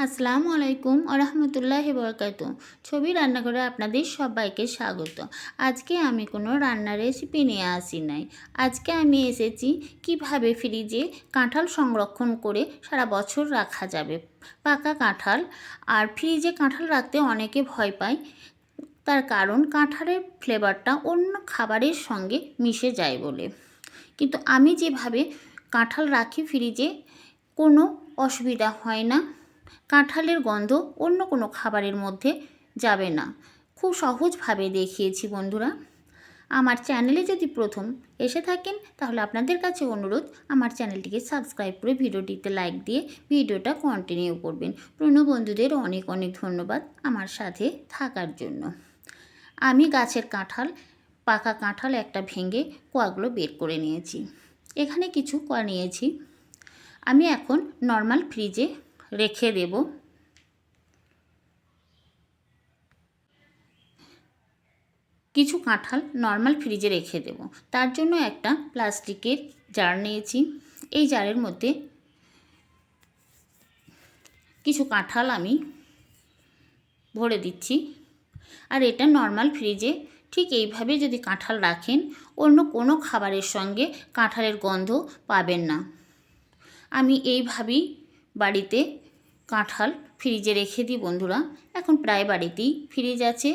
আসসালামু আলাইকুম আরহামতুল্লাহি বরকাতু। ছবি রান্নাঘরে আপনাদের সবাইকে স্বাগত। আজকে আমি কোনো রান্নার রেসিপি নিয়ে আসি নাই। আজকে আমি এসেছি কিভাবে ফ্রিজে কাঁঠাল সংরক্ষণ করে সারা বছর রাখা যাবে। পাকা কাঁঠাল আর ফ্রিজে কাঁঠাল রাখতে অনেকে ভয় পায়, তার কারণ কাঁঠালের ফ্লেভারটা অন্য খাবারের সঙ্গে মিশে যায় বলে। কিন্তু আমি যেভাবে কাঁঠাল রাখি ফ্রিজে, কোনো অসুবিধা হয় না। কাঁঠালের গন্ধ অন্য কোনো খাবারের মধ্যে যাবে না। খুব সহজভাবে দেখিয়েছি বন্ধুরা। আমার চ্যানেলে যদি প্রথম এসে থাকেন তাহলে আপনাদের কাছে অনুরোধ, আমার চ্যানেলটিকে সাবস্ক্রাইব করে ভিডিওটিতে লাইক দিয়ে ভিডিওটা কন্টিনিউ করবেন। পুরনো বন্ধুদের অনেক অনেক ধন্যবাদ আমার সাথে থাকার জন্য। আমি গাছের কাঁঠাল, পাকা কাঁঠাল একটা ভেঙে কোয়াগুলো বের করে নিয়েছি। এখানে কিছু কোয়া নিয়েছি। আমি এখন নর্মাল ফ্রিজে রেখে দেব। কিছু কাঁঠাল নর্মাল ফ্রিজে রেখে দেব। তার জন্য একটা প্লাস্টিকের জার নিয়েছি। এই জারের মধ্যে কিছু কাঁঠাল আমি ভরে দিচ্ছি। আর এটা নর্মাল ফ্রিজে ঠিক এইভাবে যদি কাঁঠাল রাখেন, অন্য কোনো খাবারের সঙ্গে কাঁঠালের গন্ধ পাবেন না। আমি এইভাবেই বাড়িতে কাঁঠাল ফ্রিজে রেখে দিই বন্ধুরা। এখন প্রায় বাড়িতেই ফ্রিজ আছে।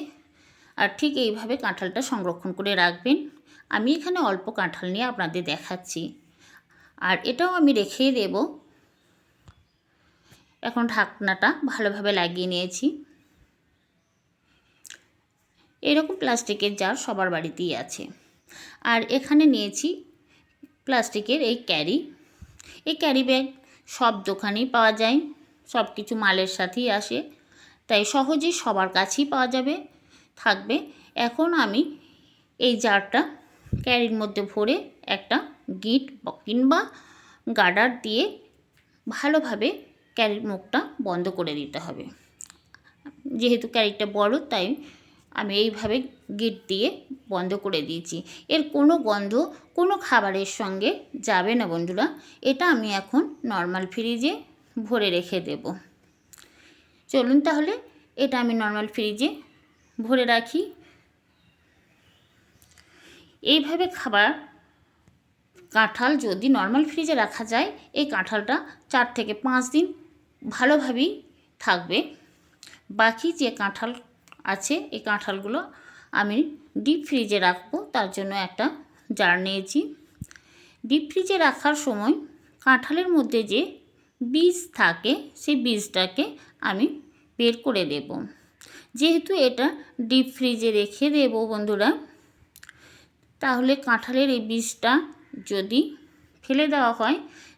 আর ঠিক এইভাবে কাঁঠালটা সংরক্ষণ করে রাখবেন। আমি এখানে অল্প কাঁঠাল নিয়ে আপনাদের দেখাচ্ছি। আর এটাও আমি রেখেই দেব। এখন ঢাকনাটা ভালোভাবে লাগিয়ে নিয়েছি। এরকম প্লাস্টিকের জার সবার বাড়িতেই আছে। আর এখানে নিয়েছি প্লাস্টিকের এই ক্যারি ব্যাগ। সব দোকানেই পাওয়া যায়, সব কিছু মালের সাথেই আসে, তাই সহজেই সবার কাছেই পাওয়া থাকবে। এখন আমি এই জারটা ক্যারির মধ্যে ভরে একটা গিট কিংবা গার্ডার দিয়ে ভালোভাবে ক্যারির মুখটা বন্ধ করে দিতে হবে। যেহেতু ক্যারিটা বড়, তাই আমি এইভাবে গিট দিয়ে বন্ধ করে দিয়েছি। এর কোনো গন্ধ কোনো খাবারের সঙ্গে যাবে না বন্ধুরা। এটা আমি এখন নর্মাল ফ্রিজে ভরে রেখে দেব। চলুন তাহলে এটা আমি নর্মাল ফ্রিজে ভরে রাখি। এইভাবে কাঁঠাল যদি নর্মাল ফ্রিজে রাখা যায়, এই কাঁঠালটা 4 থেকে 5 দিন ভালোভাবেই থাকবে। বাকি যে কাঁঠাল আছে, এই কাঁঠালগুলো আমি ডিপ ফ্রিজে রাখবো। তার জন্য একটা জার নিয়েছি। ডিপ ফ্রিজে রাখার সময় কাঁঠালের মধ্যে যে বীজ থাকে, সেই বীজটাকে আমি বের করে দেব। যেহেতু এটা ডিপ ফ্রিজে রেখে দেব বন্ধুরা, তাহলে কাঁঠালের এই বীজটা যদি ফেলে দেওয়া হয়,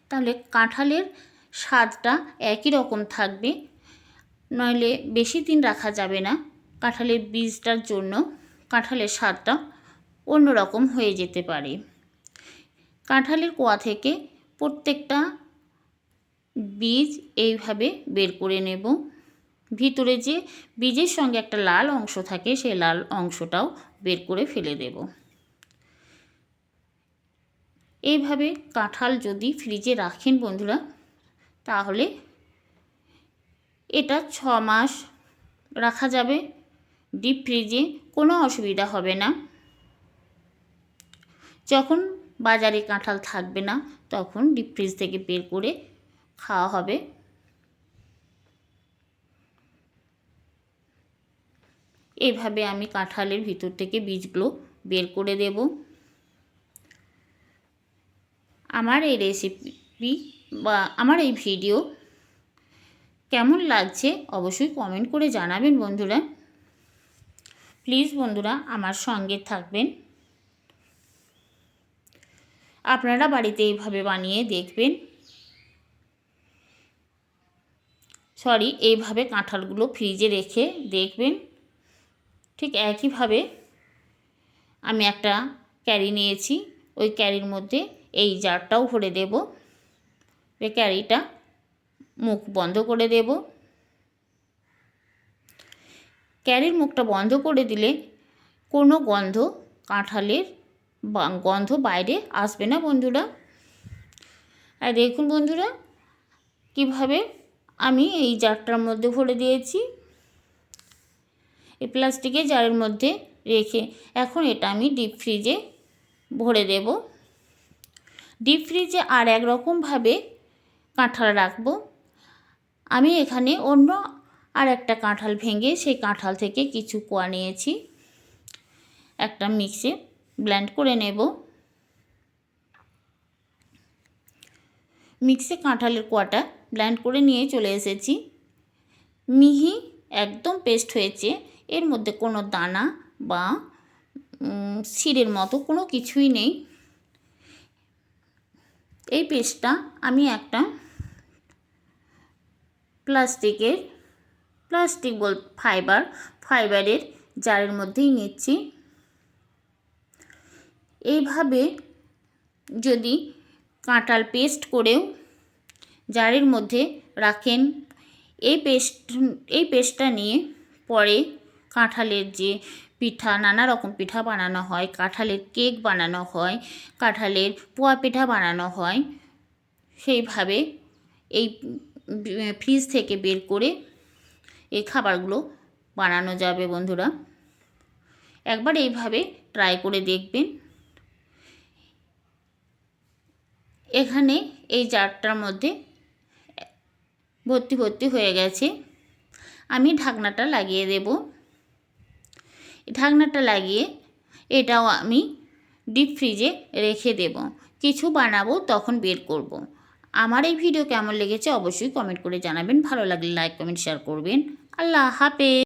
তাহলে কাঁঠালের স্বাদটা একই রকম থাকবে, নইলে বেশি দিন রাখা যাবে না। কাঁঠালের বীজটার জন্য কাঁঠালের স্বাদটা অন্যরকম হয়ে যেতে পারে। কাঁঠালের কোয়া থেকে প্রত্যেকটা বীজ এইভাবে বের করে নেব। ভিতরে যে বীজের সঙ্গে একটা লাল অংশ থাকে, সেই লাল অংশটাও বের করে ফেলে দেব। এইভাবে কাঁঠাল যদি ফ্রিজে রাখেন বন্ধুরা, তাহলে এটা 6 মাস রাখা যাবে ডিপ ফ্রিজে, কোনো অসুবিধা হবে না। যখন বাজারে কাঁঠাল থাকবে না, তখন ডিপ ফ্রিজ থেকে বের করে খাওয়া হবে। এইভাবে আমি কাঁঠালের ভিতর থেকে বীজগুলো বের করে দেব। আমার এই রেসিপি বা আমার এই ভিডিও কেমন লাগছে অবশ্যই কমেন্ট করে জানাবেন বন্ধুরা। প্লিজ বন্ধুরা আমার সঙ্গে থাকবেন। আপনারা বাড়িতে এইভাবে বানিয়ে দেখবেন। এইভাবে কাঁঠালগুলো ফ্রিজে রেখে দেখবেন। ঠিক একইভাবে আমি একটা ক্যারি নিয়েছি, ওই ক্যারির মধ্যে এই জারটাও ভরে দেব। এই ক্যারিটা মুখ বন্ধ করে দেব। ক্যারির মুখটা বন্ধ করে দিলে কোনো কাঁঠালের গন্ধ বাইরে আসবে না বন্ধুরা। আর দেখুন বন্ধুরা, কিভাবে আমি এই জারটার মধ্যে ভরে দিয়েছি। এই প্লাস্টিকের জারের মধ্যে রেখে এখন এটা আমি ডিপ ফ্রিজে ভরে দেব। ডিপ ফ্রিজে আর একরকমভাবে কাঁঠাল রাখবো। আমি এখানে অন্য আর একটা কাঁঠাল ভেঙে সেই কাঁঠাল থেকে কিছু কোয়া নিয়েছি, একটা মিক্সে ব্লেন্ড করে নেব। মিক্সে কাঁঠালের কোয়াটা ব্লেন্ড করে নিয়ে চলে এসেছি। মিহি একদম পেস্ট হয়েছে, এর মধ্যে কোনো দানা বা শিরের মতো কোনো কিছুই নেই। এই পেস্টটা আমি একটা ফাইবারের জারের মধ্যেই নিচ্ছি। এইভাবে যদি কাঁঠাল পেস্ট করেও জারের মধ্যে রাখেন, এই পেস্টটা নিয়ে পরে কাঁঠালের যে পিঠা, নানা রকম পিঠা বানানো হয়, কাঁঠালের কেক বানানো হয়, কাঁঠালের পোয়া পিঠা বানানো হয়, সেইভাবে এই ফ্রিজ থেকে বের করে এই খাবারগুলো বানানো যাবে বন্ধুরা। একবার এইভাবে ট্রাই করে দেখবেন। এখানে এই জারটার মধ্যে ভর্তি হয়ে গেছে। আমি ঢাকনাটা লাগিয়ে দেব। ঢাকনাটা লাগিয়ে এটাও আমি ডিপ ফ্রিজে রেখে দেব। কিছু বানাবো তখন বের করব। আমার এই ভিডিও কেমন লেগেছে অবশ্যই কমেন্ট করে জানাবেন। ভালো লাগলে লাইক কমেন্ট শেয়ার করবেন। আল্লাহ হাফেজ।